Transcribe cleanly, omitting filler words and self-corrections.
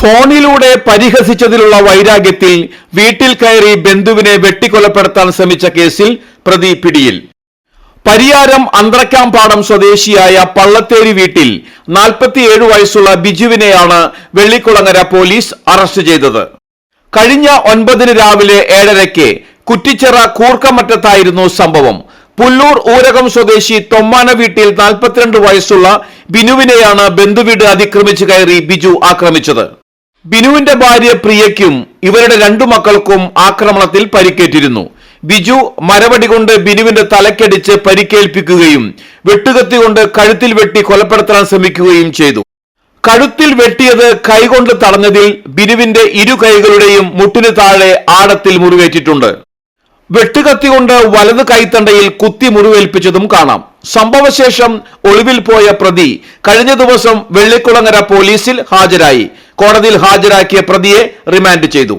ഫോണിലൂടെ പരിഹസിച്ചതിലുള്ള വൈരാഗ്യത്തിൽ വീട്ടിൽ കയറി ബന്ധുവിനെ വെട്ടിക്കൊലപ്പെടുത്താൻ ശ്രമിച്ച കേസിൽ പ്രതി പിടിയിൽ. പരിയാരം അന്ത്രക്കാംപാടം സ്വദേശിയായ പള്ളത്തേരി വീട്ടിൽ 47 വയസ്സുള്ള ബിജുവിനെയാണ് വെള്ളിക്കുളങ്ങര പോലീസ് അറസ്റ്റ് ചെയ്തത്. കഴിഞ്ഞ 9 രാവിലെ 7:30 കുറ്റിച്ചിറ കൂർക്കമറ്റത്തായിരുന്നു സംഭവം. പുല്ലൂർ ഊരകം സ്വദേശി തൊമ്മാന വീട്ടിൽ 42 വയസ്സുള്ള ബിനുവിനെയാണ് ബന്ധുവീട് അതിക്രമിച്ചു കയറി ബിജു ആക്രമിച്ചത്. ബിനുവിന്റെ ഭാര്യ പ്രിയയ്ക്കും ഇവരുടെ 2 മക്കൾക്കും ആക്രമണത്തിൽ പരിക്കേറ്റിരുന്നു. ബിജു മരവടി കൊണ്ട് ബിനുവിന്റെ തലക്കടിച്ച് പരിക്കേൽപ്പിക്കുകയും വെട്ടുകത്തി കൊണ്ട് കഴുത്തിൽ വെട്ടി കൊലപ്പെടുത്താൻ ശ്രമിക്കുകയും ചെയ്തു. കഴുത്തിൽ വെട്ടിയത് കൈകൊണ്ട് തടഞ്ഞതിൽ ബിനുവിന്റെ 2 കൈകളുടെയും മുട്ടിന് താഴെ ആഴത്തിൽ മുറിവേറ്റിട്ടുണ്ട്. വെട്ടുകത്തി കൊണ്ട് വലത് കൈത്തണ്ടയിൽ കുത്തി മുറിവേൽപ്പിച്ചതും കാണാം. സംഭവശേഷം ഒളിവിൽ പോയ പ്രതി കഴിഞ്ഞ ദിവസം വെള്ളിക്കുളങ്ങര പോലീസിൽ ഹാജരായി. കോടതിയിൽ ഹാജരാക്കിയ പ്രതിയെ റിമാൻഡ് ചെയ്തു.